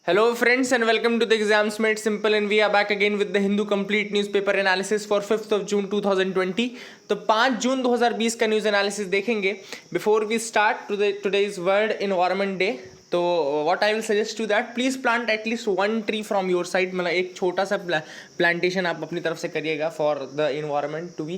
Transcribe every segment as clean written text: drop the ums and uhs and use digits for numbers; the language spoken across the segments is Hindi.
Hello friends and welcome to the Exams Made Simple and we are back again with the Hindu complete newspaper analysis for 5th of June 2020. तो 5 जून 2020 का न्यूज़ एनालिसिस देखेंगे. Before we start today's world environment day. तो what I will suggest to that, please plant at least 1 tree from your side. मतलब एक छोटा सा प्लांटेशन आप अपनी तरफ से करिएगा for the environment to be,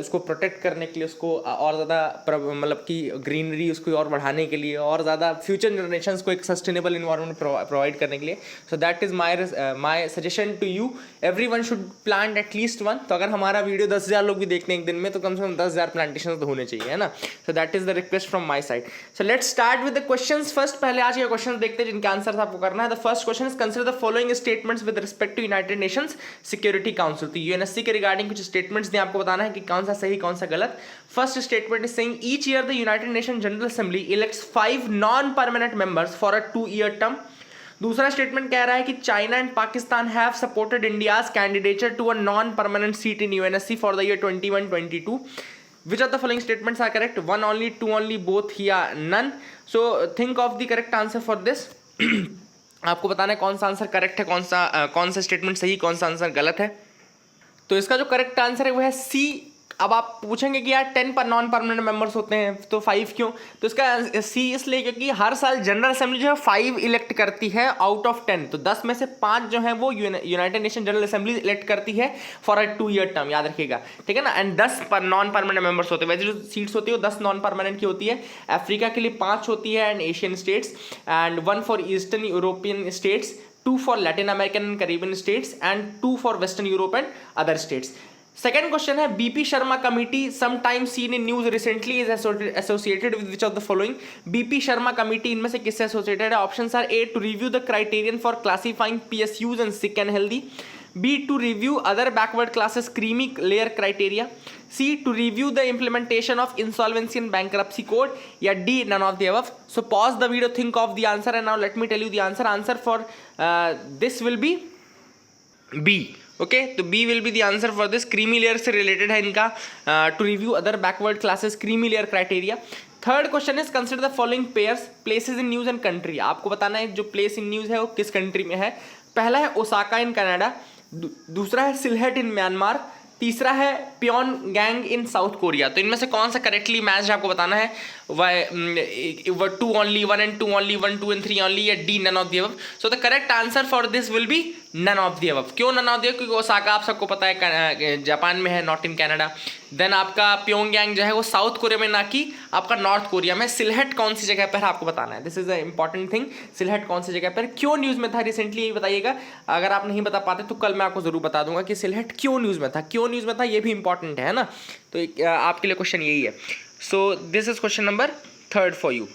उसको प्रोटेक्ट करने के लिए, उसको और ज़्यादा मतलब कि ग्रीनरी उसको और बढ़ाने के लिए और ज़्यादा फ्यूचर जनरेशंस को एक सस्टेनेबल इन्वायरमेंट प्रोवाइड करने के लिए. So that is my suggestion to you. Everyone should plant at least 1. तो अगर हमारा वीडियो 10,000 लोग भी देखने एक दिन में तो कम से कम 10,000 प्लांटेशन तो होने चाहिए, है ना. सो that is the request from my side. So let's start with the questions first. पहले आज के क्वेश्चंस देखते हैं जिनके आंसर्स आपको करना है. The first question is consider the following statements with respect to United Nations Security Council. तो यूएनएससी के रिगार्डिंग कुछ स्टेटमेंट्स दिए, आपको बताना है कि कौन सा सही कौन सा गलत. First statement is saying each year the United Nation General Assembly elects 5 non permanent members for a 2-year term. दूसरा स्टेटमेंट कह रहा है कि China and Pakistan have supported India's candidature to a non permanent seat in UNSC for the year 21-22. Which of the following statements are correct? 1 only, 2 only, both या none. So think of the correct answer for this. आपको बताना है कौन सा आंसर करेक्ट है, कौन सा स्टेटमेंट सही, कौन सा आंसर गलत है. तो इसका जो करेक्ट आंसर है वो है सी. अब आप पूछेंगे कि यार 10 पर नॉन परमानेंट मेंबर्स होते हैं तो 5 क्यों. तो इसका सी इसलिए क्योंकि हर साल जनरल असेंबली जो है 5 इलेक्ट करती है आउट ऑफ 10. तो 10 में से 5 जो है वो United Nation General assembly elect करती है फॉर अ 2-year टर्म. याद रखिएगा, ठीक है ना. एंड 10 पर नॉन परमानेंट मेंबर्स होते हैं. वैसे जो सीट्स होती है वो 10 नॉन परमानेंट की होती है. अफ्रीका के लिए 5 होती है and Asian states, and 1 for eastern European states, 2 for Latin American and Caribbean states and 2 for Western Europe and other states. Second question है BP Sharma committee sometime seen in news recently is associated with which of the following. BP Sharma committee इनमें से किससे associated है? Options are A to review the criterion for classifying PSUs and sick and healthy, B to review other backward classes creamy layer criteria, C to review the implementation of insolvency and bankruptcy code, या D none of the above. So pause the video, think of the answer and now let me tell you the answer. Answer for this will be B. Okay, तो B will be the answer for this. Creamy layer से रिलेटेड है इनका, to review other backward classes creamy layer criteria. Third question is consider the following pairs places in news and country. आपको बताना है जो प्लेस इन न्यूज है वो किस कंट्री में है. पहला है ओसाका इन कनाडा, दूसरा है सिलहट इन म्यांमार, तीसरा है प्योंगयांग इन साउथ कोरिया. तो इनमें से कौन सा करेक्टली मैच आपको बताना है. 2 only, 1 and 2 only, 1, 2 and 3 only, या D none of the above. So the correct answer for this will be none of the above. क्यों none of the above? क्योंकि ओसाका आप सबको पता है जापान में है, नॉट इन कनाडा. देन आपका प्योंगयांग जो है वो साउथ कोरिया में, ना कि आपका नॉर्थ कोरिया में. सिलहट कौन सी जगह पर है आपको बताना है. This is a important thing. Sylhet कौन सी जगह पर, क्यों न्यूज़ में था रिसेंटली, यही बताइएगा. अगर आप नहीं बता पाते तो कल मैं आपको जरूर बता दूंगा कि सिलहट क्यों न्यूज़ में था, क्यों न्यूज़ में था, ये भी इंपॉर्टेंट है ना. तो आपके लिए क्वेश्चन यही है. So this is question number 3 for you.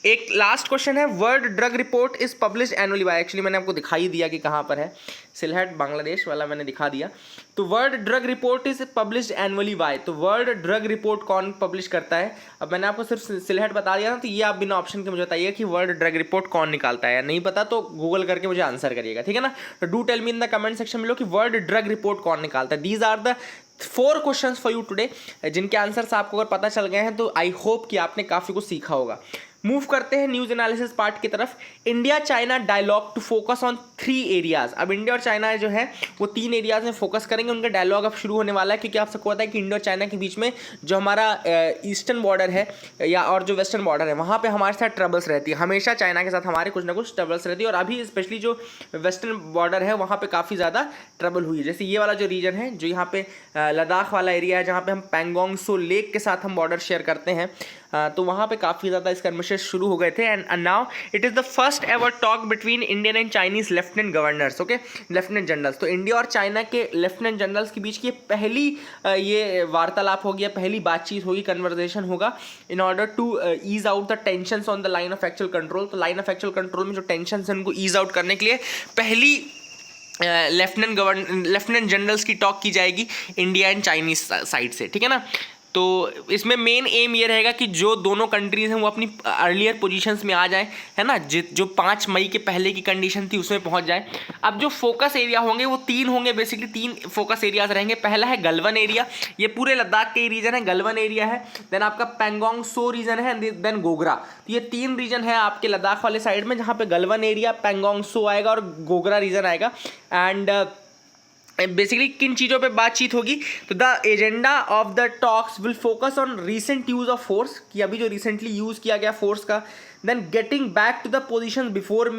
एक लास्ट क्वेश्चन है. World drug report is publish annually by. Actually मैंने आपको दिखाई दिया कि कहाँ पर है, सिलहट बांग्लादेश वाला मैंने दिखा दिया. तो world drug report is publish annually by. तो वर्ल्ड ड्रग रिपोर्ट कौन पब्लिश करता है. अब मैंने आपको सिर्फ सिलहट बता दिया ना, तो ये आप बिना ऑप्शन के मुझे बताइए कि वर्ल्ड ड्रग रिपोर्ट कौन निकालता है. नहीं पता तो गूगल करके मुझे आंसर करिएगा, ठीक है ना. तो do tell me in the comment section में कि वर्ल्ड ड्रग रिपोर्ट कौन निकालता है. These are the 4 questions for you today, जिनके आंसर्स आपको अगर पता चल गए हैं तो आई होप कि आपने काफ़ी कुछ सीखा होगा. मूव करते हैं न्यूज़ एनालिसिस पार्ट की तरफ. India China dialogue to focus on 3 areas. अब इंडिया और चाइना जो है वो 3 एरियाज में फोकस करेंगे. उनका डायलॉग अब शुरू होने वाला है, क्योंकि आप सबको पता है कि इंडिया और चाइना के बीच में जो हमारा ईस्टर्न बॉर्डर है या और जो वेस्टर्न बॉर्डर है वहाँ पे हमारे साथ ट्रबल्स रहती है. हमेशा चाइना के साथ हमारे कुछ ना कुछ ट्रबल्स रहती है, और अभी स्पेशली जो वेस्टर्न बॉर्डर है वहाँ पर काफ़ी ज़्यादा ट्रबल हुई है. जैसे ये वाला जो रीजन है, जो यहाँ पे लद्दाख वाला एरिया है, जहाँ पे हम पैंगोंग सो लेक के साथ हम बॉर्डर शेयर करते हैं, तो वहाँ पे काफ़ी ज़्यादा स्कर्मिशेस शुरू हो गए थे. And now it is the first ever talk between Indian and Chinese lieutenant governors. Okay, lieutenant generals. तो इंडिया और चाइना के लेफ्टिनेंट जनरल्स के बीच की पहली ये वार्तालाप होगी, पहली बातचीत होगी, कन्वर्सेशन होगा, in order to ease out the tensions on the line of actual control. तो लाइन ऑफ एक्चुअल कंट्रोल में जो टेंशन है उनको ईज आउट करने के लिए पहली लेफ्टिनेंट जनरल्स की टॉक की जाएगी इंडिया एंड चाइनीज साइड से, ठीक है ना. तो इसमें मेन एम ये रहेगा कि जो दोनों कंट्रीज़ हैं वो अपनी अर्लियर पोजीशंस में आ जाए, है ना, जो 5 मई के पहले की कंडीशन थी उसमें पहुंच जाए। अब जो फोकस एरिया होंगे वो 3 होंगे, बेसिकली 3 फोकस एरियाज रहेंगे। पहला है गलवान एरिया, ये पूरे लद्दाख के रीजन है, गलवान एरिया है। देन आपका पैंगोंग सो रीजन है, देन गोगरा। तो ये 3 रीजन है आपके लद्दाख वाले साइड में, जहाँ पे गलवान एरिया, पैंगोंग सो आएगा और गोगरा रीजन आएगा। एंड बेसिकली किन चीज़ों पे बातचीत होगी, तो the agenda of the talks will focus on recent use of force, कि अभी जो रिसेंटली यूज़ किया गया फोर्स का, then getting back to the position before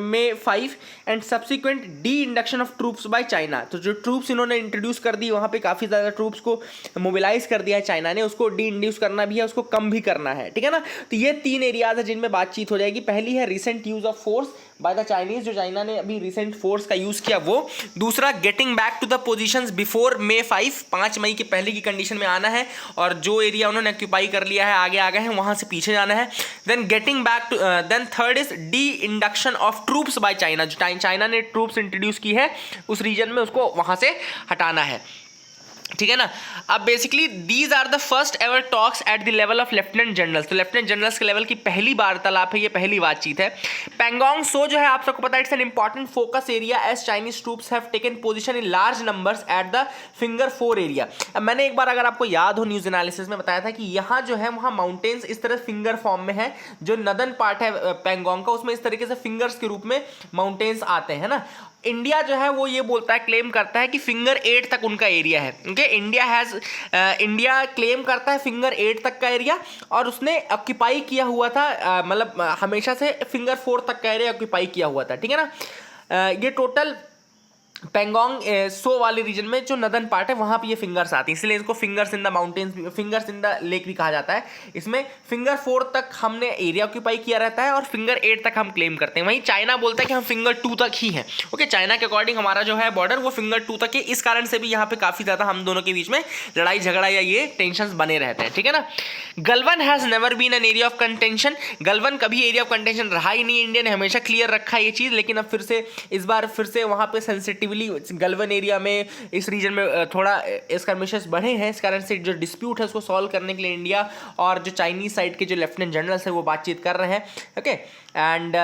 May 5 and subsequent de induction of troops by China. तो जो ट्रूप्स इन्होंने इंट्रोड्यूस कर दी, वहाँ पे काफ़ी ज़्यादा ट्रूप्स को मोबिलाइज कर दिया है चाइना ने, उसको डी इंड्यूस करना भी है, उसको कम भी करना है, ठीक है ना। तो ये 3 एरियाज है जिनमें बातचीत हो जाएगी। पहली है recent use of force by the Chinese, जो चाइना ने अभी रिसेंट फोर्स का यूज़ किया वो। दूसरा getting back to the positions before May 5 मई के पहले की कंडीशन में आना है, और जो एरिया उन्होंने ऑक्यूपाई कर लिया है, आगे आ गए हैं, वहाँ से पीछे जाना है। Then getting back to then third is de induction of troops by China, जो चाइना ने ट्रूप्स इंट्रोड्यूस की है उस रीजन में, उसको वहाँ से हटाना है, ठीक है ना। अब basically these are the first ever talks at the level of lieutenant generals, तो लेफ्टिनेंट जनरल्स के लेवल की पहली वार्तालाप है, ये पहली बातचीत है। पैंगोंग सो जो है आप सबको पता है, it's an important focus area as Chinese troops have taken position in large numbers at the finger 4 area. अब मैंने एक बार, अगर आपको याद हो, न्यूज एनालिसिस में बताया था कि यहाँ जो है वहाँ माउंटेन्स इस तरह फिंगर फॉर्म में है, जो नदर्न पार्ट है पैंगोंग का, उसमें इस तरीके से फिंगर्स के रूप में माउंटेन्स आते हैं ना। इंडिया जो है वो ये बोलता है, क्लेम करता है कि फिंगर 8 तक उनका एरिया है, ओके। इंडिया क्लेम करता है फिंगर 8 तक का एरिया, और उसने ऑक्यूपाई किया हुआ था, मतलब हमेशा से फिंगर 4 तक का एरिया ऑक्यूपाई किया हुआ था, ठीक है ना। ये टोटल पैंगोंग सो वाले रीजन में जो नदर्न पार्ट है वहाँ पे ये फिंगर्स आती है, इसलिए इसको fingers in the mountains, fingers in the lake भी कहा जाता है। इसमें फिंगर 4 तक हमने एरिया ऑक्यूपाई किया रहता है और फिंगर 8 तक हम क्लेम करते हैं। वहीं चाइना बोलता है कि हम फिंगर 2 तक ही हैं, ओके। चाइना के अकॉर्डिंग हमारा जो है बॉर्डर वो फिंगर 2 तक है, इस कारण से भी यहाँ पे काफ़ी ज़्यादा हम दोनों के बीच में लड़ाई झगड़ा या ये टेंशन बने रहते हैं, ठीक है ना। Galwan has never been an area of contention, Galwan कभी एरिया ऑफ कंटेंशन रहा ही नहीं, इंडिया ने हमेशा क्लियर रखा है ये चीज़, लेकिन अब इस बार फिर से वहाँ पे सेंसिटिवली गलवान एरिया में, इस रीजन में थोड़ा एस्कर्मिशेस बढ़े हैं, इस कारण से जो डिस्प्यूट है उसको सॉल्व करने के लिए इंडिया और जो चाइनीज साइड के जो लेफ्टिनेंट जनरल्स है वो बातचीत कर रहे हैं, okay. And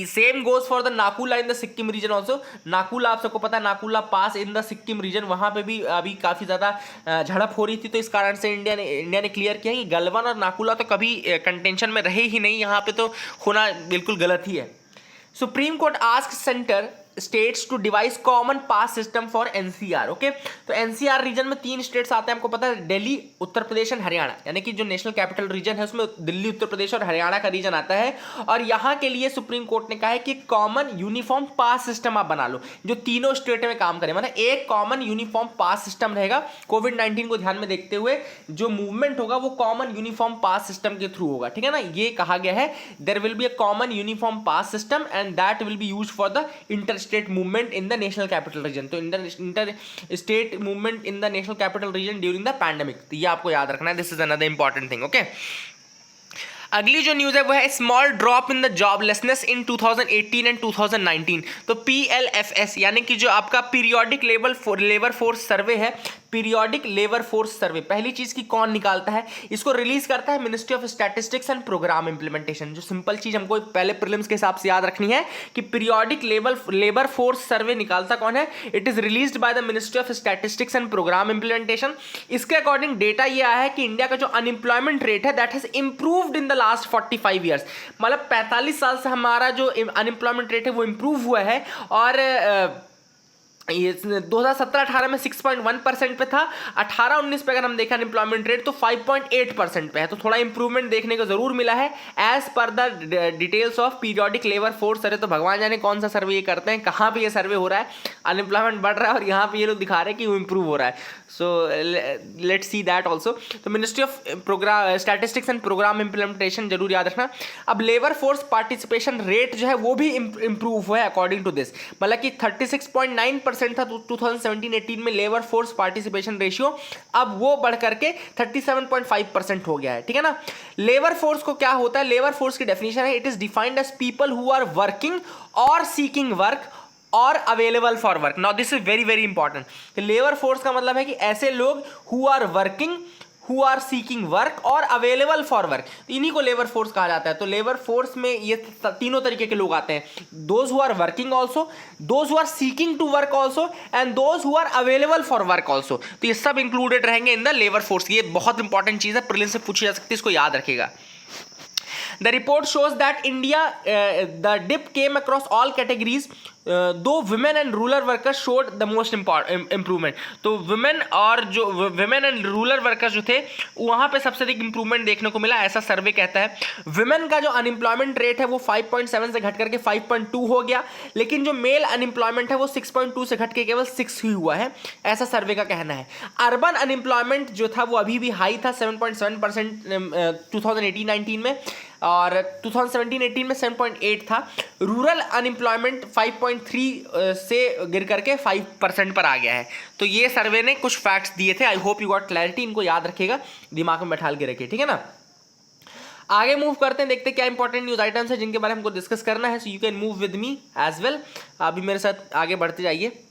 same goes for the Nakula in the Sikkim region also. Nakula आप सबको पता है, Nakula pass in the Sikkim region, वहाँ पे भी अभी काफ़ी ज़्यादा झड़प हो रही थी, तो इस कारण से इंडिया ने क्लियर किया कि गलवान और नाकुला तो कभी कंटेंशन में रहे ही नहीं, यहाँ पे तो होना बिल्कुल गलत ही है। Supreme court ask centre states to devise common pass system for NCR, okay. तो एनसीआर रीजन में 3 स्टेट्स आते हैं, आपको पता है, दिल्ली, उत्तर प्रदेश एंड हरियाणा, यानी कि जो नेशनल कैपिटल रीजन है उसमें दिल्ली, उत्तर प्रदेश और हरियाणा का रीजन आता है। और यहाँ के लिए सुप्रीम कोर्ट ने कहा है कि कॉमन यूनिफॉर्म पास सिस्टम आप बना लो, जो तीनों स्टेट में काम करे, मतलब एक कॉमन यूनिफॉर्म पास सिस्टम रहेगा। कोविड-19 को ध्यान में देखते हुए जो मूवमेंट होगा वो कॉमन यूनिफॉर्म पास सिस्टम के थ्रू होगा, ठीक है ना। ये कहा गया है, there will be a common uniform pass system and that will be used for the inter state movement in the national capital region. तो inter state movement in the national capital region during the pandemic, तो ये आपको याद रखना है, this is another important thing, okay. अगली जो न्यूज़ है वो है small drop in the joblessness in 2018 and 2019। तो PLFS यानी कि जो आपका पीरियोडिक लेबर फोर्स सर्वे है, पीरियोडिक लेबर फोर्स सर्वे, पहली चीज़ की कौन निकालता है, इसको रिलीज करता है ministry of statistics and programme implementation. जो सिंपल चीज़ हमको पहले प्रीलिम्स के हिसाब से याद रखनी है कि पीरियोडिक लेबर फोर्स सर्वे निकालता कौन है, it is released by the ministry of statistics and programme implementation. इसके अकॉर्डिंग डेटा ये आया है कि इंडिया का जो अनएम्प्लॉयमेंट रेट है that has improved in the last 45 years, मतलब 45 साल से हमारा जो अनएम्प्लॉयमेंट रेट है वो इंप्रूव हुआ है। और ये 2017-18 में 6.1% पे था, 18-19 पे अगर हम देखें अनएम्प्लॉयमेंट रेट तो 5.8% पे है, तो थोड़ा इंप्रूवमेंट देखने को जरूर मिला है as per the details of periodic labour force survey. तो भगवान जाने कौन सा सर्वे ये करते हैं, कहाँ पे ये सर्वे हो रहा है, अनएम्प्लॉयमेंट बढ़ रहा है और यहाँ पे ये लोग दिखा रहे हैं कि वो इंप्रूव हो रहा है। So let's see that also. तो ministry of statistics and programme implementation जरूर याद रखना। अब लेबर फोर्स पार्टिसिपेशन रेट जो है वो भी इंप्रूव हुआ है अकॉर्डिंग टू दिस, मतलब कि 36.9% था 2017-18 में लेबर फोर्स पार्टिसिपेशन रेशियो, अब वो बढ़ करके 37.5% हो गया है, ठीक है ना। लेबर फोर्स को क्या होता है, लेबर फोर्स की डेफिनेशन है, it is defined as people who are working और सीकिंग वर्क और available for work. Now this is very very important. Labour force का मतलब है कि ऐसे लोग who are working, who are seeking work और अवेलेबल फॉर वर्क, इन्हीं को लेबर फोर्स कहा जाता है। तो लेबर फोर्स में ये तीनों तरीके के लोग आते हैं, those who are working also, those who are seeking to work also and those who are available for work also. तो ये सब इंक्लूडेड रहेंगे इन द लेबर फोर्स। ये बहुत इंपॉर्टेंट चीज है, प्रीलिम्स से पूछी जा सकती है, इसको याद रखिएगा। The report shows that India, the dip came across all categories, though women and rural workers showed the most improvement. तो women और जो women and rural workers जो थे वहाँ पे सबसे अधिक improvement देखने को मिला, ऐसा सर्वे कहता है। women का जो unemployment rate है वो 5.7 से घट करके 5.2 हो गया, लेकिन जो मेल अनएम्प्लॉयमेंट है वो 6.2 से घट के केवल 6 ही हुआ है, ऐसा सर्वे का कहना है। अर्बन अनएम्प्लॉयमेंट जो था वो अभी भी हाई था, 7.7% 2018-19 में, और 2017-18 में 7.8 था। रूरल अनएम्प्लॉयमेंट 5.3 से गिर करके 5% पर आ गया है। तो ये सर्वे ने कुछ फैक्ट्स दिए थे। आई होप यू गॉट क्लैरिटी, इनको याद रखिएगा, दिमाग में बैठा के रखिए, ठीक है ना। आगे मूव करते हैं, देखते हैं क्या इंपॉर्टेंट न्यूज आइटम्स है जिनके बारे में हमको डिस्कस करना है। So you can move with me as well, अभी मेरे साथ आगे बढ़ते जाइए।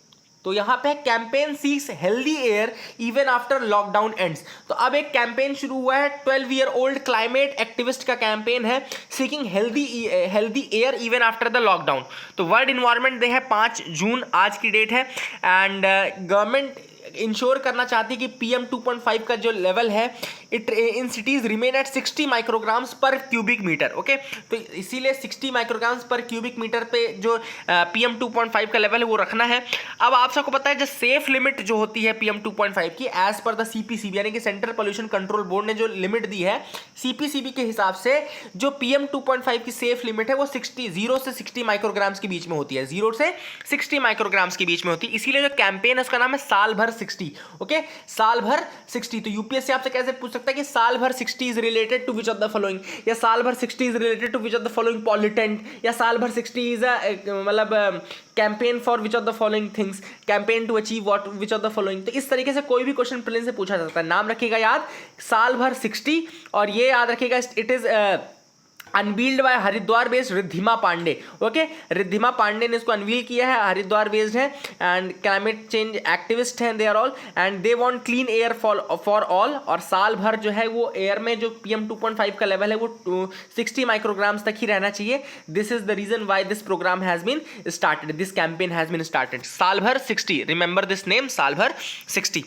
तो यहाँ पे campaign seeks healthy air even after lockdown ends. तो अब एक कैंपेन शुरू हुआ है, 12 ईयर ओल्ड क्लाइमेट एक्टिविस्ट का कैंपेन है, seeking healthy air even after the lockdown. तो वर्ल्ड इन्वायरमेंट डे है 5 जून, आज की डेट है, एंड गवर्नमेंट इंश्योर करना चाहती है कि PM 2.5 का जो लेवल है it in cities remain at 60 micrograms पर क्यूबिक मीटर। ओके, तो इसीलिए 60 माइक्रोग्राम्स पर क्यूबिक मीटर पे जो PM 2.5 का लेवल है वो रखना है। अब आप सबको पता है जो सेफ लिमिट जो होती है PM 2.5 की, एज पर द CPCB यानी कि सेंट्रल पोल्यूशन कंट्रोल बोर्ड ने जो लिमिट दी है CPCB के हिसाब से, जो PM 2.5 की सेफ लिमिट है वो 0 से 60 माइक्रोग्राम्स के बीच में होती है, 0 से 60 माइक्रोग्राम्स के बीच में होती है। इसीलिए जो कैंपेन है उसका नाम है साल भर 60। ओके, साल भर 60। तो यूपीएससी आपसे कैसे पूछ सकता है कि साल भर 60 is related to which of the following, या साल भर 60 is related to which of the following pollutant, या साल भर 60 इज मतलब campaign for which of the following things, campaign to achieve what which of the following. तो इस तरीके से कोई भी क्वेश्चन प्लेन से पूछा जाता है। नाम रखिएगा याद, साल भर 60, और ये याद रखिएगा it is unveiled by Haridwar based Ridhima Pandey. Okay, Ridhima Pandey ने इसको अनवील किया है, हरिद्वार बेस्ड है एंड क्लाइमेट चेंज एक्टिविस्ट हैं, they are all, and they want clean air for all. और साल भर जो है वो एयर में जो PM 2.5 का लेवल है वो 60 माइक्रोग्राम्स तक ही रहना चाहिए। This is the reason why this programme has been started, this campaign has been started. साल भर 60, रिमेंबर दिस नेम, साल भर 60।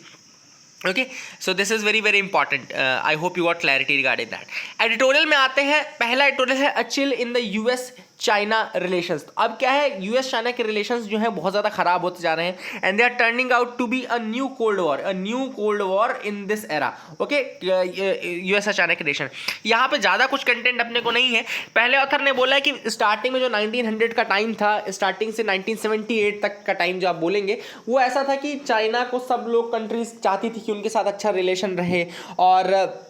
Okay, so this is very very important, I hope you got clarity regarding that. Editorial में आते हैं, पहला एडिटोरियल है a chill in the US China relations. अब क्या है, यूएस चाइना के रिलेशंस जो है बहुत ज़्यादा खराब होते जा रहे हैं, and they are turning out to be a new cold war in this era. Okay, US और चाइना के रिलेशन, यहाँ पे ज़्यादा कुछ कंटेंट अपने को नहीं है। पहले ऑथर ने बोला है कि स्टार्टिंग में जो 1900 का टाइम था, स्टार्टिंग से 1978 तक का टाइम जो आप बोलेंगे, वो ऐसा था कि चाइना को सब लोग कंट्रीज चाहती थी कि उनके साथ अच्छा रिलेशन रहे, और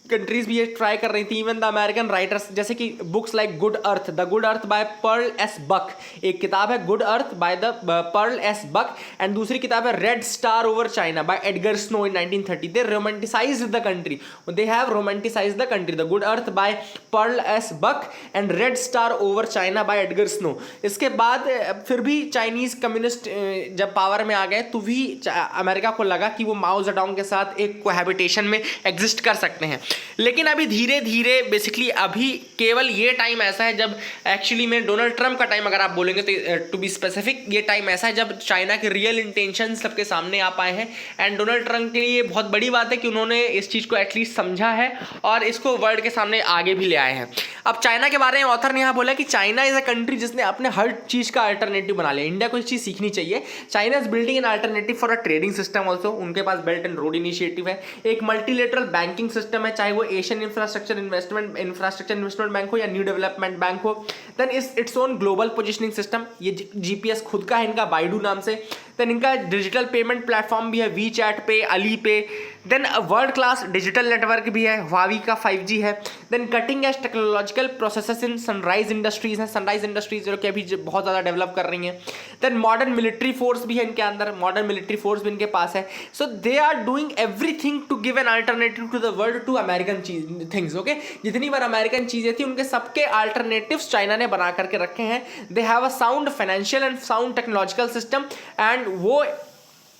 कंट्रीज भी ये ट्राई कर रही थी। इवन द अमेरिकन राइटर्स, जैसे कि books like good earth, the good earth by Pearl S Buck, एक किताब है good earth by the Pearl S Buck, and दूसरी किताब है red star over China by Edgar Snow in 1930। They romanticised the country, they have romanticised the country, the good earth by Pearl S Buck and red star over China by Edgar Snow. इसके बाद फिर भी चाइनीज कम्युनिस्ट जब पावर में आ गए तो भी अमेरिका को लगा कि वो माओ जेडोंग के साथ एक कोहैबिटेशन में एग्जिस्ट कर सकते हैं। लेकिन अभी धीरे धीरे बेसिकली अभी केवल ये टाइम ऐसा है जब एक्चुअली में डोनाल्ड ट्रंप का टाइम अगर आप बोलेंगे तो टू बी स्पेसिफिक ये टाइम ऐसा है जब चाइना के रियल इंटेंशन सबके सामने आ पाए हैं। एंड डोनाल्ड ट्रंप के लिए बहुत बड़ी बात है कि उन्होंने इस चीज़ को एटलीस्ट समझा है और इसको वर्ल्ड के सामने आगे भी ले आए हैं। अब चाइना के बारे में ऑथर ने यहाँ बोला कि चाइना इज अ कंट्री जिसने अपने हर चीज़ का अल्टरनेटिव बना लिया। इंडिया को इस चीज़ सीखनी चाहिए। China is building an alternative for a trading system also. उनके पास बेल्ट एंड रोड इनिशिएटिव है, एक मल्टीलेटरल बैंकिंग सिस्टम है, चाहे वो एशियन इंफ्रास्ट्रक्चर इन्वेस्टमेंट बैंक हो या न्यू डेवलपमेंट बैंक हो। Then its own global positioning system, ये GPS खुद का है इनका बाइडू नाम से। देन इनका डिजिटल पेमेंट प्लेटफॉर्म भी है, we chat pay, Alipay. Then world class digital network भी है, Huawei का 5G है। Then cutting edge technological processes in sunrise industries है, सनराइज इंडस्ट्रीज जो कि अभी बहुत ज़्यादा डेवलप कर रही हैं। देन मॉडर्न मिलिट्री फोर्स भी है इनके अंदर, मॉडर्न मिलिट्री फोर्स भी इनके पास है। So they are doing everything to give an alternative to the world, to American things. Okay, जितनी बार अमेरिकन चीज़ें थी उनके सबके अल्टरनेटिव्स चाइना ने बना करके रखे हैं। They have a sound financial and sound technological system, and वो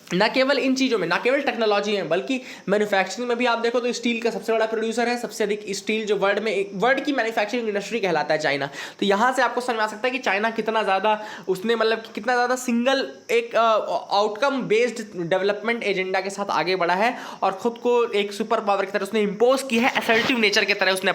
ना केवल इन चीज़ों में, ना केवल टेक्नोलॉजी है, बल्कि मैन्युफैक्चरिंग में भी आप देखो तो स्टील का सबसे बड़ा प्रोड्यूसर है, सबसे अधिक स्टील जो वर्ल्ड की मैन्युफैक्चरिंग इंडस्ट्री कहलाता है चाइना। तो यहाँ से आपको समझ आ सकता है कि चाइना कितना ज़्यादा उसने मतलब कि कितना ज़्यादा सिंगल एक आउटकम बेस्ड डेवलपमेंट एजेंडा के साथ आगे बढ़ा है और ख़ुद को एक सुपर पावर की तरह उसने इम्पोज किया है, असर्टिव नेचर की तरह उसने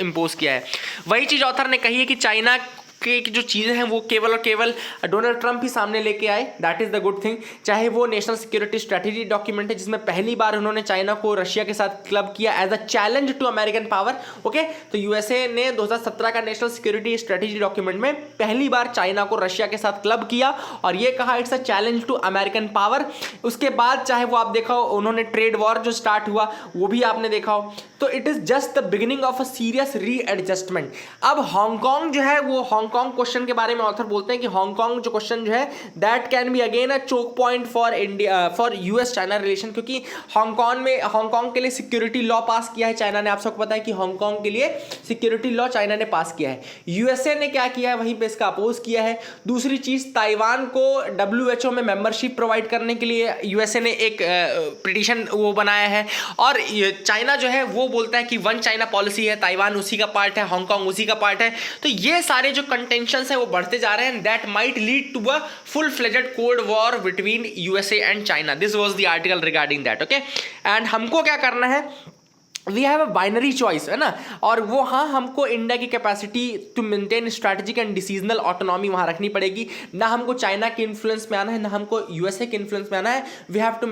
इम्पोज किया है। वही चीज़ ऑथर ने कही है कि चाइना कि जो चीज़ें हैं वो केवल और केवल डोनाल्ड ट्रंप ही सामने लेके आए, that is the good thing. चाहे वो नेशनल सिक्योरिटी स्ट्रेटेजी डॉक्यूमेंट है जिसमें पहली बार उन्होंने चाइना को रशिया के साथ क्लब किया as a challenge to American power. Okay, तो यूएसए ने 2017 का नेशनल सिक्योरिटी स्ट्रेटेजी डॉक्यूमेंट में पहली बार चाइना को रशिया के साथ क्लब किया और ये कहा it's a challenge to American power. उसके बाद चाहे वो आप देखा हो उन्होंने ट्रेड वॉर जो स्टार्ट हुआ वो भी आपने देखा हो, तो it is just the beginning of a serious readjustment. अब हांगकांग जो है वो हांगकांग क्वेश्चन के बारे में ऑथर बोलते हैं कि हांगकांग जो क्वेश्चन जो है that can be again a choke point for India, for US China relation, क्योंकि हांगकांग के लिए सिक्योरिटी लॉ पास किया है चाइना ने। आप सबको पता है कि हांगकांग के लिए सिक्योरिटी लॉ चाइना ने पास किया है। यूएसए ने क्या किया है, वहीं पे इसका अपोज किया है। दूसरी चीज, ताइवान को WHO में मेंबरशिप प्रोवाइड करने के लिए यूएसए ने एक पिटीशन वो बनाया है और चाइना जो है वो बोलता है कि वन चाइना पॉलिसी है, ताइवान उसी का पार्ट है, हांगकांग उसी का पार्ट है। तो ये सारे जो कंटेंशंस है वो बढ़ते जा रहे हैं, that might lead to a full fledged cold war between USA and China. This was the article regarding that. Okay, and हमको क्या करना है, we have a binary choice, है ना। और वो हाँ, हमको इंडिया की capacity to maintain strategic and decisional autonomy वहाँ रखनी पड़ेगी। ना हमको चाइना के इन्फ्लुएंस में आना है, ना हमको यूएसए के इन्फ्लुएंस में आना है। We have to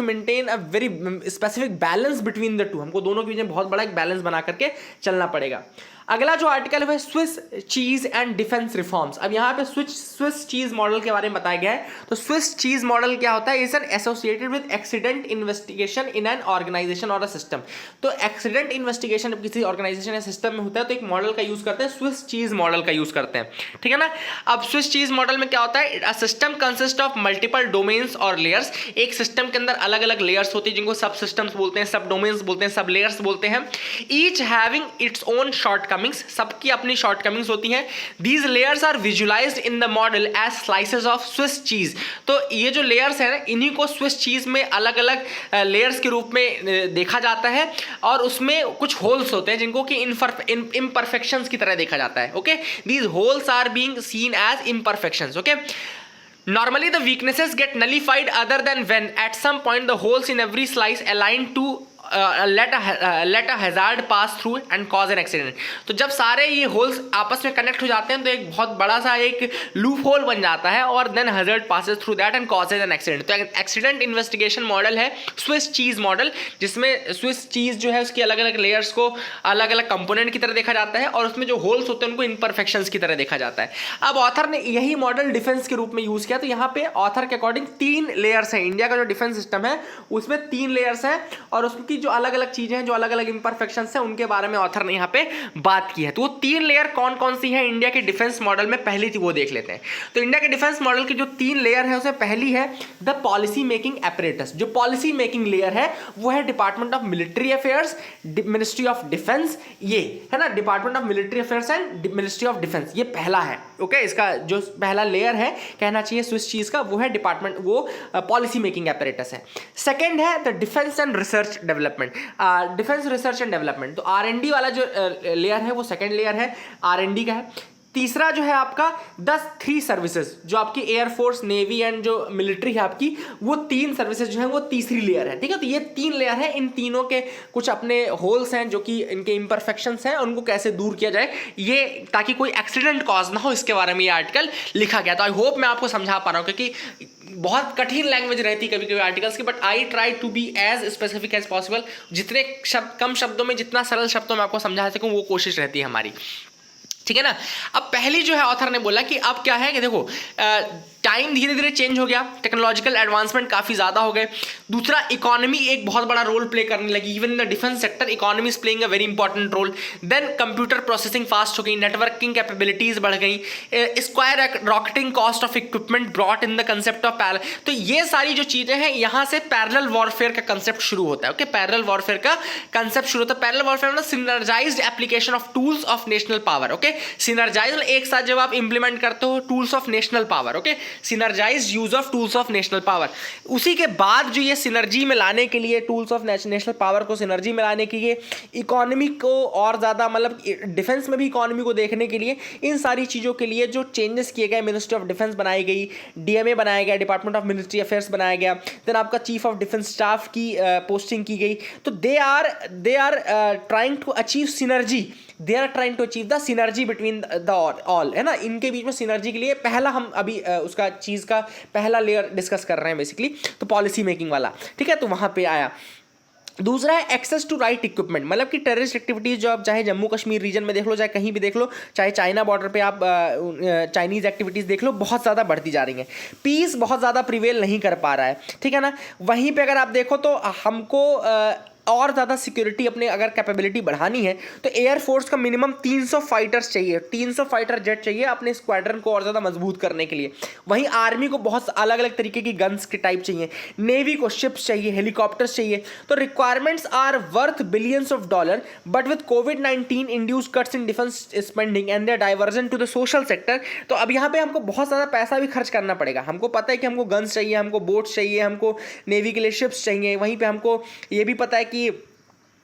maintain a very specific balance between the two. हमको दोनों के बीच में बहुत बड़ा एक बैलेंस बना करके चलना पड़ेगा। अगला जो आर्टिकल है स्विस चीज एंड डिफेंस रिफॉर्म्स। अब यहाँ पे स्विस चीज मॉडल के बारे में बताया गया है। तो स्विस चीज मॉडल क्या होता है, is an associated with accident investigation in an organisation और अ सिस्टम। तो एक्सीडेंट इन्वेस्टिगेशन किसी ऑर्गेनाइजेशन या सिस्टम में होता है तो एक मॉडल का यूज करते हैं, स्विस चीज मॉडल का यूज करते हैं, ठीक है ना। अब स्विस चीज मॉडल में क्या होता है, a system consist of multiple domains और लेयर्स। एक सिस्टम के अंदर अलग अलग लेयर्स होती है जिनको सब सिस्टम्स बोलते हैं, सब डोमेन्स बोलते हैं, सब लेयर्स बोलते हैं। Each having its own shortcomings, सबकी अपनी शॉर्टकमिंग्स होती हैं। These layers are visualised in the model as slices of Swiss cheese. तो ये जो लेयर्स है इन्हीं को स्विस चीज में अलग अलग लेयर्स के रूप में देखा जाता है और उसमें कुछ होल्स होते हैं जिनको कि इम्परफेक्शंस की तरह देखा जाता है। Okay, these holes are being seen as imperfections. Okay, normally the weaknesses get nullified other than when at some point the holes in every slice align to let a hazard pass through and cause an accident। तो जब सारे ये होल्स आपस में कनेक्ट हो जाते हैं तो एक बहुत बड़ा सा एक लूप होल बन जाता है और then hazard passes through that and causes an accident. तो एक्सीडेंट इन्वेस्टिगेशन मॉडल है स्विस चीज मॉडल, जिसमें स्विस चीज जो है उसकी अलग अलग लेयर्स को अलग अलग कंपोनेंट की तरह देखा जाता है और उसमें जो होल्स होते हैं उनको इम्परफेक्शंस की तरह देखा जाता है। अब ऑथर ने यही मॉडल डिफेंस के रूप में यूज किया। तो यहाँ पे ऑथर के अकॉर्डिंग 3 लेयर्स हैं। इंडिया का जो डिफेंस सिस्टम है उसमें 3 लेयर्स हैं और उसकी जो अलग अलग चीजें हैं, जो अलग अलग इंपरफेक्शंस हैं, उनके बारे में ऑथर ने यहाँ पे बात की है। तो वो 3 लेयर कौन कौन सी हैं इंडिया के डिफेंस मॉडल में, पहली थी वो देख लेते हैं। तो इंडिया के डिफेंस मॉडल की जो 3 लेयर है उसमें पहली है द पॉलिसी मेकिंग एपरेटस। जो पॉलिसी मेकिंग लेयर है वो है department of military affairs, ministry of defence, ये है ना, department of military affairs and ministry of defence, ये पहला है। ओके, इसका जो पहला लेयर है कहना चाहिए स्विस चीज का, वो है डिपार्टमेंट, वो पॉलिसी मेकिंग एपरेटस है। सेकेंड है the defence and research development, defence research and development. तो R&D वाला जो लेयर है वो सेकेंड लेयर है, R&D का है। तीसरा जो है आपका 3 सर्विसेज, जो आपकी एयरफोर्स, नेवी एंड जो मिलिट्री है आपकी, वो 3 सर्विसेज जो है वो तीसरी लेयर है, ठीक है। तो ये 3 लेयर है, इन तीनों के कुछ अपने होल्स हैं जो कि इनके इम्परफेक्शंस हैं, उनको कैसे दूर किया जाए ये, ताकि कोई एक्सीडेंट कॉज ना हो, इसके बारे में ये आर्टिकल लिखा गया। तो आई होप मैं आपको समझा पा रहा हूँ, क्योंकि बहुत कठिन लैंग्वेज रहती है कभी कभी आर्टिकल्स की, but I try to be as specific as possible. जितने कम शब्दों में, जितना सरल शब्दों में आपको समझा सकूँ वो कोशिश रहती है हमारी, ठीक है ना। अब पहली जो है ऑथर ने बोला कि अब क्या है कि देखो टाइम धीरे धीरे चेंज हो गया, टेक्नोलॉजिकल एडवांसमेंट काफ़ी ज़्यादा हो गए। दूसरा, इकोनॉमी एक बहुत बड़ा रोल प्ले करने लगी, even in the defence sector economy is playing a very important role. Then computer processing fast हो गई, नेटवर्किंग कैपेबिलिटीज बढ़ गई, skyrocketing cost of equipment brought in the concept of parallel. तो ये सारी जो चीज़ें हैं, यहाँ से पैरेलल वॉरफेयर का कंसेप्ट शुरू होता है। ओके, पैरेलल वॉरफेयर का कंसेप्ट शुरू होता है। पैरेलल वॉरफेयर मतलब synergised application of tools of national power. Okay, synergise एक साथ जब आप इंप्लीमेंट करते हो tools of national power. Okay, synergise use of tools of national power. उसी के बाद जो ये सिनर्जी में लाने के लिए, टूल्स ऑफ नेशनल पावर को सिनर्जी में लाने के लिए, इकोनॉमी को और ज़्यादा मतलब डिफेंस में भी इकोनॉमी को देखने के लिए, इन सारी चीज़ों के लिए जो चेंजेस किए गए, मिनिस्ट्री ऑफ डिफेंस बनाई गई, डीएमए बनाया गया, डिपार्टमेंट ऑफ मिलिट्री अफेयर्स बनाया गया, देन आपका चीफ ऑफ डिफेंस स्टाफ की पोस्टिंग की गई। तो they are trying to achieve synergy, they are trying to achieve the synergy between the all, है ना। इनके बीच में सिनर्जी के लिए पहला हम अभी उसका चीज़ का पहला लेयर डिस्कस कर रहे हैं बेसिकली, तो पॉलिसी मेकिंग वाला, ठीक है। तो वहाँ पे आया। दूसरा है एक्सेस टू राइट इक्विपमेंट, मतलब कि टेररिस्ट एक्टिविटीज़ जो आप चाहे जम्मू कश्मीर रीजन में देख लो, चाहे कहीं भी देख लो, चाहे चाइना बॉर्डर पे आप चाइनीज़ एक्टिविटीज़ देख लो, बहुत ज़्यादा बढ़ती जा रही हैं। पीस बहुत ज़्यादा प्रिवेल नहीं कर पा रहा है, ठीक है ना। वहीं पे अगर आप देखो तो हमको और ज़्यादा सिक्योरिटी अपने अगर कैपेबिलिटी बढ़ानी है तो एयरफोर्स का मिनिमम 300 फाइटर्स चाहिए, 300 फाइटर जेट चाहिए अपने स्क्वाड्रन को और ज़्यादा मजबूत करने के लिए। वहीं आर्मी को बहुत अलग अलग तरीके की गन्स के टाइप चाहिए, नेवी को शिप्स चाहिए, हेलीकॉप्टर्स चाहिए। तो requirements are worth billions of dollar, but with covid induce cuts in defence spending and their diversion to the social sector. तो अब यहाँ पे हमको बहुत ज़्यादा पैसा भी खर्च करना पड़ेगा। हमको पता है कि हमको गन्स चाहिए, हमको बोट्स चाहिए, हमको नेवी के लिए शिप्स चाहिए। वहीं पर हमको ये भी पता है कि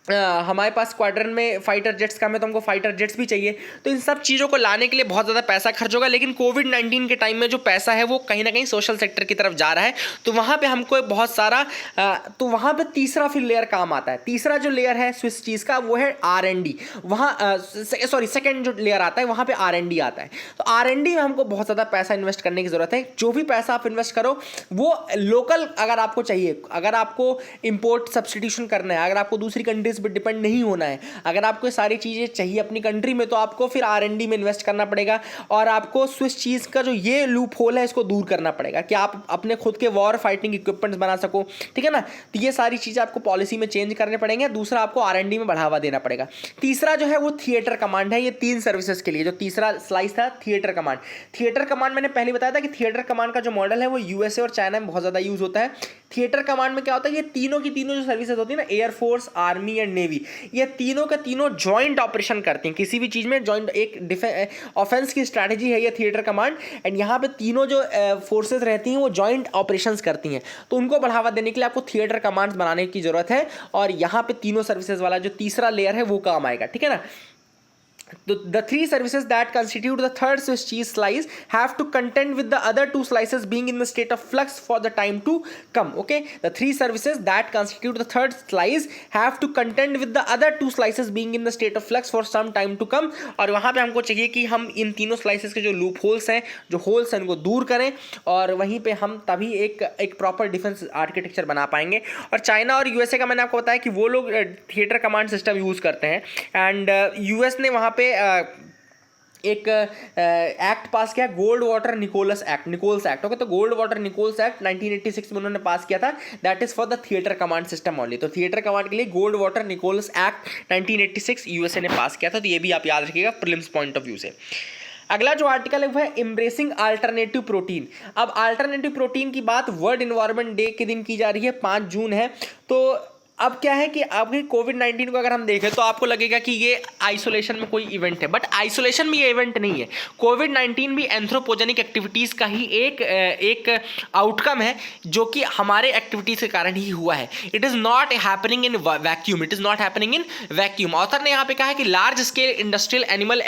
हमारे पास स्क्वाड्रन में फाइटर जेट्स कम है, तो हमको फाइटर जेट्स भी चाहिए। तो इन सब चीज़ों को लाने के लिए बहुत ज़्यादा पैसा खर्च होगा। लेकिन कोविड-19 के टाइम में जो पैसा है वो कहीं ना कहीं सोशल सेक्टर की तरफ जा रहा है, तो वहाँ पे हमको बहुत सारा तो वहाँ पे तीसरा फिर लेयर काम आता है। तीसरा जो लेयर है स्विस चीज़ का वो है R&D। वहाँ सेकेंड जो लेयर आता है वहाँ पे R&D आता है। तो R&D में हमको बहुत ज़्यादा पैसा इन्वेस्ट करने की ज़रूरत है। जो भी पैसा आप इन्वेस्ट करो वो लोकल अगर आपको चाहिए, अगर आपको इम्पोर्ट सब्सटीट्यूशन करना है, अगर आपको दूसरी कंट्रीज पर डिपेंड नहीं होना है, अगर आपको सारी चीज़ें चाहिए अपनी कंट्री में, तो आपको फिर R&D में इन्वेस्ट करना पड़ेगा। और आपको स्विस चीज़ का जो ये लूप होल है इसको दूर करना पड़ेगा कि आप अपने खुद के वॉर फाइटिंग इक्विपमेंट्स बना सको, ठीक है ना। तो ये सारी चीज़ें आपको पॉलिसी में चेंज करने पड़ेंगे। दूसरा, आपको R&D में बढ़ावा देना पड़ेगा। तीसरा जो है वो थिएटर कमांड है। ये 3 सर्विसेज के लिए जो तीसरा स्लाइस था, थिएटर कमांड। थिएटर कमांड मैंने पहले बताया था कि थिएटर कमांड का जो मॉडल है वो USA और चाइना में बहुत ज़्यादा यूज होता है। थिएटर कमांड में क्या होता है, ये तीनों की तीनों जो सर्विसेज होती है ना, एयरफोर्स, आर्मी एंड नेवी, ये तीनों के तीनों जॉइंट ऑपरेशन करती हैं। किसी भी चीज़ में जॉइंट एक ऑफेंस की स्ट्रैटेजी है ये थिएटर कमांड, एंड यहाँ पे तीनों जो फोर्सेस रहती हैं वो जॉइंट ऑपरेशंस करती हैं। तो उनको बढ़ावा देने के लिए आपको थिएटर कमांड्स बनाने की जरूरत है, और यहाँ पे तीनों सर्विसेज वाला जो तीसरा लेयर है वो काम आएगा, ठीक है ना। The 3 services that constitute the third Swiss cheese slice have to contend with the other 2 slices being in the state of flux for the time to come. Okay, the 3 services that constitute the third slice have to contend with the other 2 slices being in the state of flux for some time to come. और वहाँ पे हमको चाहिए कि हम इन तीनों स्लाइसेस के जो लूप होल्स हैं, जो होल्स हैं, उनको दूर करें, और वहीं पे हम तभी एक प्रॉपर डिफेंस आर्किटेक्चर बना पाएंगे। और चाइना और USA का मैंने आपको बताया कि वो लोग थिएटर कमांड सिस्टम यूज़ करते हैं, एंड US ने वहाँ पे एक एक्ट पास किया, gold water Nichols act. Okay, तो गोल्ड वाटर निकोल्स एक्ट 1986 में उन्होंने पास किया था। That is for the theatre command system only. तो थिएटर कमांड के लिए gold water Nichols act 1986 USA ने पास किया था। तो ये भी आप याद रखिएगा प्रीलिम्स पॉइंट ऑफ व्यू से। अगला जो आर्टिकल है वो है एम्ब्रेसिंग अल्टरनेटिव प्रोटीन। अब अल्टरनेटिव प्रोटीन की बात वर्ल्ड एनवायरनमेंट डे के दिन की जा रही है, 5 जून है। तो अब क्या है कि आपकी कोविड-19 को अगर हम देखें तो आपको लगेगा कि ये आइसोलेशन में कोई इवेंट है, बट आइसोलेशन में ये इवेंट नहीं है। कोविड-19 भी एंथ्रोपोजेनिक एक्टिविटीज़ का ही एक आउटकम है, जो कि हमारे एक्टिविटीज़ के कारण ही हुआ है। It is not happening in vacuum, it is not happening in vacuum. Author ने यहाँ पे कहा है कि large scale industrial animal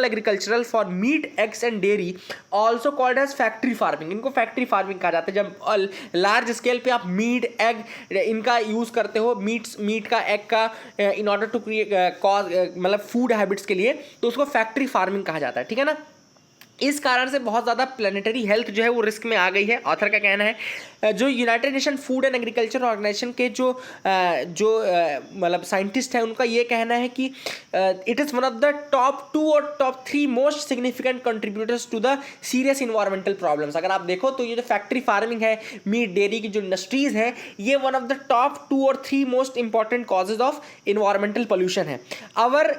agricultural for meat, eggs and dairy, also called as factory farming. इनको फैक्ट्री फार्मिंग कहा जाता है। जब लार्ज स्केल पे आप मीट, एग इनका यूज़ करते हो, मीट का, एग का, इन ऑर्डर टू क्रिएट मतलब फूड हैबिट्स के लिए, तो उसको फैक्ट्री फार्मिंग कहा जाता है, ठीक है ना। इस कारण से बहुत ज़्यादा प्लानिटरी हेल्थ जो है वो रिस्क में आ गई है, ऑथर का कहना है। जो United Nation Food and Agriculture Organization के जो मतलब साइंटिस्ट हैं, उनका ये कहना है कि it is one of the top 2 और top 3 most significant contributors to the serious environmental problems. अगर आप देखो तो ये जो फैक्ट्री फार्मिंग है, मीट डेयरी की जो इंडस्ट्रीज़ हैं, ये वन ऑफ द टॉप 2 और 3 most important causes of environmental pollution है। Our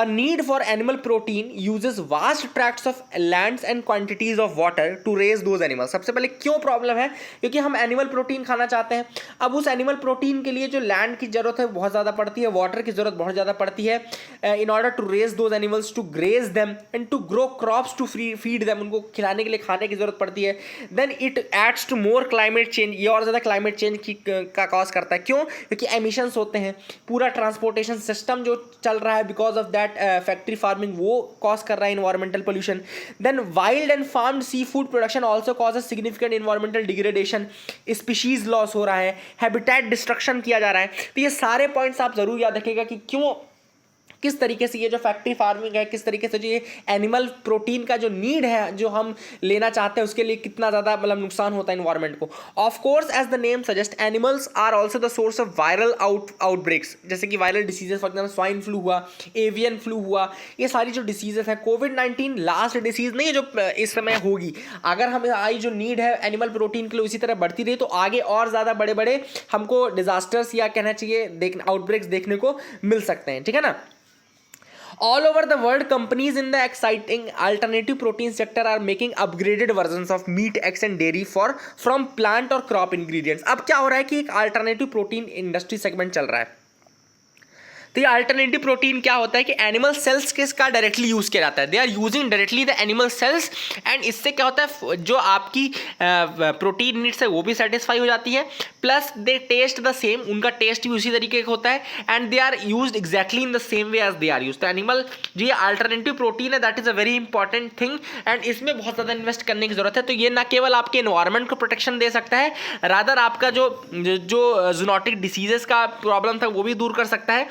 need for animal protein uses vast tracts of lands and quantities of water to raise those animals. सबसे पहले क्यों प्रॉब्लम है? क्योंकि हम एनिमल प्रोटीन खाना चाहते हैं। अब उस एनिमल प्रोटीन के लिए जो लैंड की जरूरत है बहुत ज़्यादा पड़ती है, वाटर की जरूरत बहुत ज़्यादा पड़ती है, in order to raise those animals, to graze them and to grow crops, to feed them, उनको खिलाने के लिए खाने की जरूरत पड़ती है। Then it adds to more climate change, ये और ज़्यादा क्लाइमेट चेंज का कॉज करता है। क्यों? क्योंकि एमिशंस होते हैं, पूरा ट्रांसपोर्टेशन सिस्टम जो चल रहा है because of that factory farming, वो कॉज कर रहा है environmental pollution. Then wild and farmed seafood production also causes significant environmental degradation, species loss हो रहा है, हैबिटेट डिस्ट्रक्शन किया जा रहा है। तो ये सारे पॉइंट्स आप जरूर याद रखिएगा कि क्यों, किस तरीके से ये जो फैक्ट्री फार्मिंग है, किस तरीके से जो ये एनिमल प्रोटीन का जो नीड है जो हम लेना चाहते हैं, उसके लिए कितना ज़्यादा मतलब नुकसान होता है इन्वायरमेंट को। Of course as the name suggest animals are also the source of viral outbreaks, जैसे कि viral diseases, for example swine flu हुआ, एवियन फ्लू हुआ, ये सारी जो डिसीजेस है। कोविड-19 लास्ट डिसीज नहीं है जो इस समय होगी। अगर हमें आई जो नीड है एनिमल प्रोटीन के लिए उसी तरह बढ़ती रही तो आगे और ज़्यादा बड़े बड़े हमको डिजास्टर्स या कहना चाहिए आउटब्रेक्स देखने को मिल सकते हैं, ठीक है ना। All over the world, companies in the exciting alternative protein sector are making upgraded versions of meat, eggs and dairy from plant or crop ingredients. अब क्या हो रहा है कि एक अल्टरनेटिव प्रोटीन इंडस्ट्री सेगमेंट चल रहा है। तो ये अल्टरनेटिव प्रोटीन क्या होता है कि एनिमल सेल्स के इसका डायरेक्टली यूज़ किया जाता है। They are using directly the animal cells and इससे क्या होता है, जो आपकी प्रोटीन नीड्स है वो भी सेटिस्फाई हो जाती है, plus they taste the same, उनका टेस्ट भी उसी तरीके का होता है, and they are used exactly in the same way as they are use. तो एनिमल जो ये अल्टरनेटिव प्रोटीन है that is a very important thing and इसमें बहुत ज़्यादा इन्वेस्ट करने की जरूरत है। तो ये ना केवल आपके एनवायरनमेंट को प्रोटेक्शन दे सकता है, रादर आपका जो जूनोटिक डिसीजेस का प्रॉब्लम था वो भी दूर कर सकता है,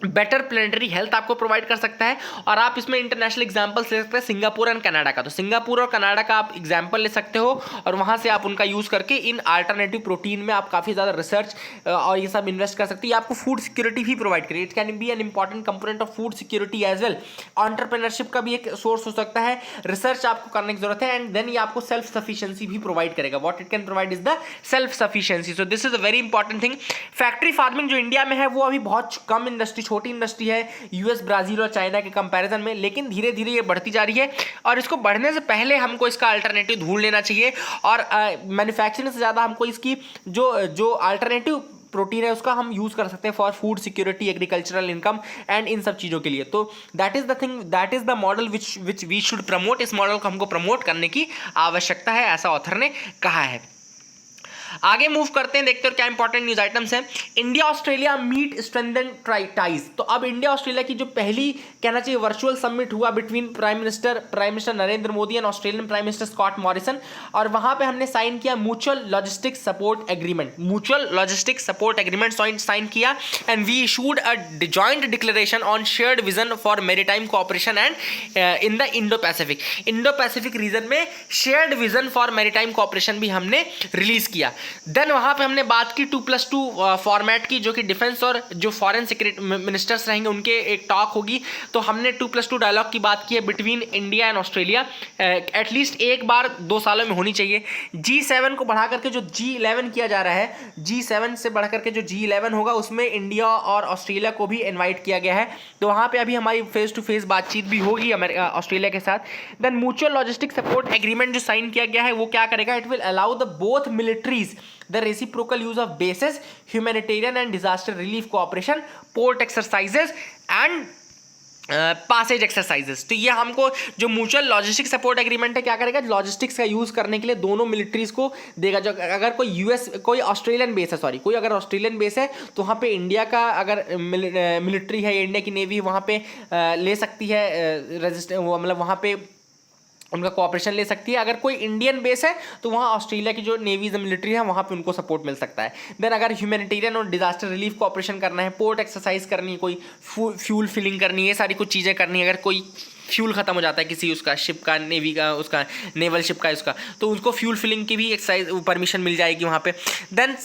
बेटर प्लानिटरी हेल्थ आपको प्रोवाइड कर सकता है। और आप इसमें इंटरनेशनल एग्जांपल्स ले सकते हैं सिंगापुर एंड कनाडा का। तो सिंगापुर और कनाडा का आप एग्जांपल ले सकते हो और वहाँ से आप उनका यूज़ करके इन अल्टरनेटिव प्रोटीन में आप काफ़ी ज़्यादा रिसर्च और ये सब इन्वेस्ट कर सकते हैं। आपको फूड सिक्योरिटी भी प्रोवाइड करेगी। It can be an important component of food security as well. Entrepreneurship का भी एक सोर्स हो सकता है, रिसर्च आपको करने की जरूरत है, एंड देन ये आपको सेल्फ सफिशिएंसी भी प्रोवाइड करेगा। What it can provide is the self sufficiency. So this is a very important thing. Factory farming जो इंडिया में है वो अभी बहुत कम इंडस्ट्री, छोटी इंडस्ट्री है यूएस, ब्राजील और चाइना के कंपैरिजन में, लेकिन धीरे धीरे ये बढ़ती जा रही है और इसको बढ़ने से पहले हमको इसका अल्टरनेटिव ढूंढ लेना चाहिए और मैन्युफैक्चरिंग से ज़्यादा हमको इसकी जो अल्टरनेटिव प्रोटीन है उसका हम यूज़ कर सकते हैं for food security, agricultural income and इन सब चीज़ों के लिए। तो that is the thing, that is the model which we should promote. इस मॉडल को हमको प्रमोट करने की आवश्यकता है, ऐसा ऑथर ने कहा है। आगे मूव करते हैं, देखते हैं क्या इंपॉर्टेंट न्यूज आइटम्स हैं। India Australia meet strengthen ties. तो अब इंडिया ऑस्ट्रेलिया की जो पहली कहना चाहिए वर्चुअल समिट हुआ between prime minister Narendra Modi and Australian prime minister Scott Morrison, और वहां पे हमने साइन किया mutual logistic support agreement. Mutual logistic support agreement sign किया and we issued a joint declaration on shared vision for maritime cooperation and in the Indo Pacific reason में shared vision for maritime cooperation भी हमने रिलीज किया। देन वहां पे हमने बात की 2+2 फॉर्मेट की, जो कि डिफेंस और जो फॉरेन सिक्योरिटी मिनिस्टर्स रहेंगे उनके एक टॉक होगी। तो हमने 2+2 डायलॉग की बात की है between India and Australia, at least एक बार 2 सालों में होनी चाहिए। G7 को बढ़ा करके जो G11 किया जा रहा है, G7 से बढ़ करके जो G11 होगा उसमें इंडिया और ऑस्ट्रेलिया को भी इन्वाइट किया गया है। तो वहाँ पे अभी हमारी फेस टू फेस बातचीत भी होगी ऑस्ट्रेलिया के साथ। Then mutual logistic support agreement जो साइन किया गया है वो क्या करेगा, it will allow the both militaries the reciprocal use of bases, humanitarian and disaster relief cooperation, port exercises and passage exercises. तो ये हमको जो म्यूचुअल लॉजिस्टिक सपोर्ट एग्रीमेंट है क्या करेगा, लॉजिस्टिक्स का यूज़ करने के लिए दोनों मिलिट्रीज को देगा। जो अगर कोई ऑस्ट्रेलियन बेस है, कोई अगर ऑस्ट्रेलियन बेस है तो वहाँ पे इंडिया का अगर मिलिट्री है, इंडिया की नेवी वहाँ पे ले सकती है मतलब वहाँ पे उनका कोऑपरेशन ले सकती है। अगर कोई इंडियन बेस है तो वहाँ ऑस्ट्रेलिया की जो नेवीज मिलिट्री है वहाँ पे उनको सपोर्ट मिल सकता है। देन अगर ह्यूमैनिटेरियन और डिजास्टर रिलीफ कोऑपरेशन करना है, पोर्ट एक्सरसाइज करनी है, कोई फ्यूल फिलिंग करनी है, ये सारी कुछ चीज़ें करनी है, अगर कोई फ्यूल खत्म हो जाता है किसी उसका शिप का, नेवी का, उसका नेवल शिप का, उसका, तो उसको फ्यूल फिलिंग की भी एक्सरसाइज परमिशन मिल जाएगी वहाँ पे। देन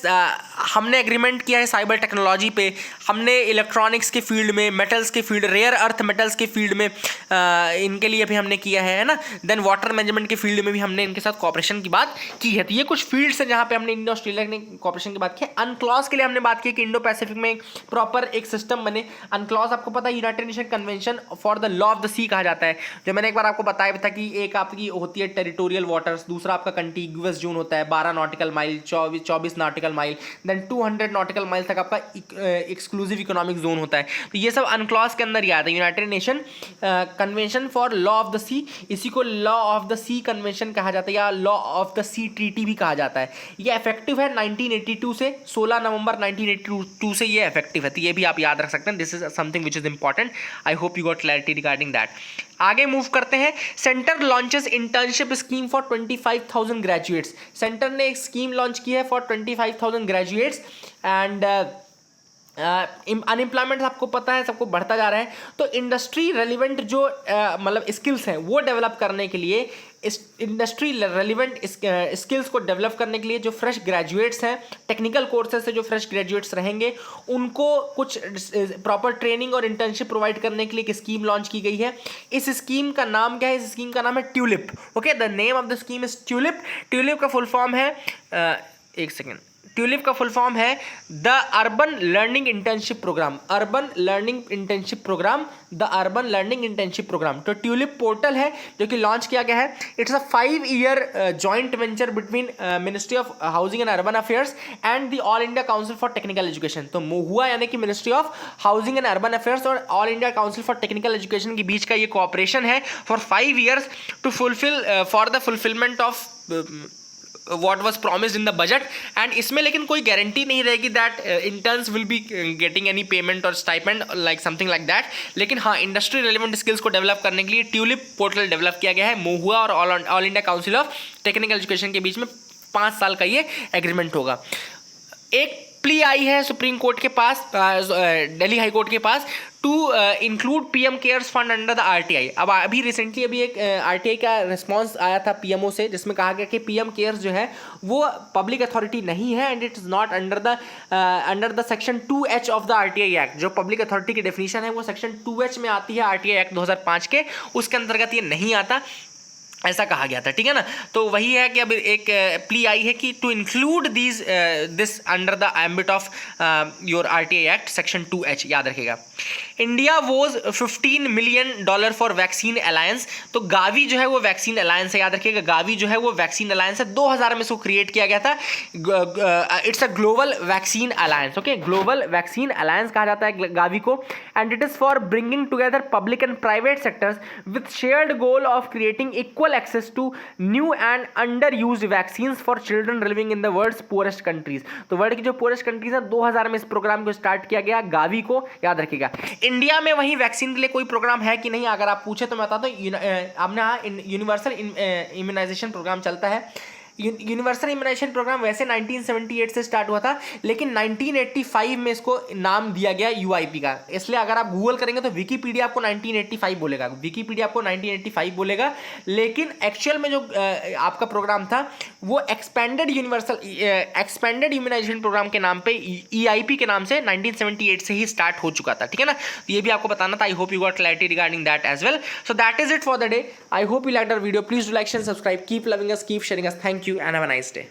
हमने एग्रीमेंट किया है साइबर टेक्नोलॉजी पे, हमने इलेक्ट्रॉनिक्स के फील्ड में, मेटल्स के फील्ड, रेयर अर्थ मेटल्स के फील्ड में इनके लिए भी हमने किया है ना। देन वाटर मैनेजमेंट के फील्ड में भी हमने इनके साथ कॉपरेशन की बात की है। तो ये कुछ फील्ड्स हैं जहाँ पे हमने इंडिया ऑस्ट्रेलिया ने कॉपरेशन की बात की है। अनक्लॉज के लिए हमने बात की कि इंडो पैसिफिक में प्रॉपर एक सिस्टम बने। अनक्लॉज आपको पता है united nation convention for the law of the sea कहा जाता है, जो मैंने एक बार आपको बताया भी था कि एक आपकी होती है टेरिटोरियल वाटर्स, दूसरा आपका कंटिगुअस जोन होता है 12 nautical mile, 24 nautical mile, then 200 nautical mile तक आपका एक्सक्लूसिव इकोनॉमिक जोन होता है। तो ये सब अनक्लॉज के अंदर ही आता है। United nation convention for law of the sea, इसी को law of the sea convention कहा जाता है या law of the sea treaty भी कहा जाता है। ये इफेक्टिव है 1982 से, 16 नवंबर 1982 से ये इफेक्टिव है। तो ये भी आप याद रख सकते हैं। This is something which is important. I hope you got clarity regarding that. आगे मूव करते हैं। Centre launches internship scheme for 25,000 graduates. Centre ने एक स्कीम लॉन्च की है फॉर 25,000 ग्रेजुएट्स एंड अनएम्प्लॉयमेंट आपको पता है सबको बढ़ता जा रहा है। तो इंडस्ट्री रेलिवेंट जो मतलब स्किल्स हैं वो डेवलप करने के लिए, इस इंडस्ट्री रेलिवेंट स्किल्स को डेवलप करने के लिए जो फ्रेश ग्रेजुएट्स हैं, टेक्निकल कोर्सेज से जो फ्रेश ग्रेजुएट्स रहेंगे उनको कुछ प्रॉपर ट्रेनिंग और इंटर्नशिप प्रोवाइड करने के लिए एक स्कीम लॉन्च की गई है। इस स्कीम का नाम क्या है? इस स्कीम का नाम है TULIP. Okay, the name of the scheme is TULIP. TULIP का फुल फॉर्म है एक सेकेंड, ट्यूलिप का फुल फॉर्म है the urban learning internship programme. Urban learning internship programme, the urban learning internship programme. तो ट्यूलिप पोर्टल है जो कि लॉन्च किया गया है। It's a 5 year joint venture between Ministry of housing and urban Affairs and the All India council for technical education. तो MOHUA यानी कि ministry of housing and urban affairs और all India council for technical education के बीच का ये कोऑपरेशन है for 5 years to fulfil for the fulfilment of what was promised in the budget। And इसमें लेकिन कोई गारंटी नहीं रहेगी that interns will be getting any payment और stipend like something like that. लेकिन हाँ, इंडस्ट्री रेलिवेंट स्किल्स को डेवलप करने के लिए ट्यूलिप पोर्टल डेवलप किया गया है। MOHUA और all India council of technical education के बीच में 5 साल का ये एग्रीमेंट होगा। एक प्ली आई है सुप्रीम कोर्ट के पास, दिल्ली हाई कोर्ट के पास, to include PM cares fund under the RTI। अब अभी रिसेंटली अभी एक RTI का रिस्पांस आया था PMO से, जिसमें कहा गया कि PM केयर्स जो है वो पब्लिक अथॉरिटी नहीं है and it is not under the section 2H of the RTI act. जो पब्लिक अथॉरिटी की डेफिनेशन है वो सेक्शन 2H में आती है RTI एक्ट 2005 के, उसके अंतर्गत ये नहीं आता, ऐसा कहा गया था। ठीक है ना। तो वही है कि अब एक प्ली आई है कि to include this under the ambit of your RTI act section 2H, याद रखिएगा। India was $15 million for vaccine alliance. तो गावी जो है वो वैक्सीन अलायंस है, याद रखिएगा। गावी जो है वो वैक्सीन अलायंस है, 2000 में इसको क्रिएट किया गया था। It's a global vaccine alliance. Okay, global vaccine alliance कहा जाता है गावी को। And it is for bringing together public and private sectors with shared goal of creating equal access to new and under used vaccines for children living in the world's poorest countries. तो वर्ल्ड की जो पुअरेस्ट कंट्रीज है, 2000 में इस प्रोग्राम को स्टार्ट किया गया गावी को, याद रखिएगा। इंडिया में वहीं वैक्सीन के लिए कोई प्रोग्राम है कि नहीं, अगर आप पूछे तो मैं बताता हूँ। आपने हाँ यूनिवर्सल इम्यूनाइजेशन प्रोग्राम चलता है। यूनिवर्सल इम्यूनाइजेशन प्रोग्राम वैसे 1978 से स्टार्ट हुआ था, लेकिन 1985 में इसको नाम दिया गया UIP का। इसलिए अगर आप गूगल करेंगे तो विकीपीडिया आपको 1985 बोलेगा, विकीपीडिया आपको 1985 बोलेगा, लेकिन एक्चुअल में जो आपका प्रोग्राम था वो एक्सपेंडेड इम्यूनाइजेशन प्रोग्राम के नाम पे, EIP के नाम से 1978 से ही स्टार्ट हो चुका था। ठीक है ना। तो ये भी आपको बताना था। I hope you got clarity regarding that as well. So that is it for the day. I hope you like our video. Please do like and subscribe. Keep loving us, keep sharing us. Thank you and have a nice day.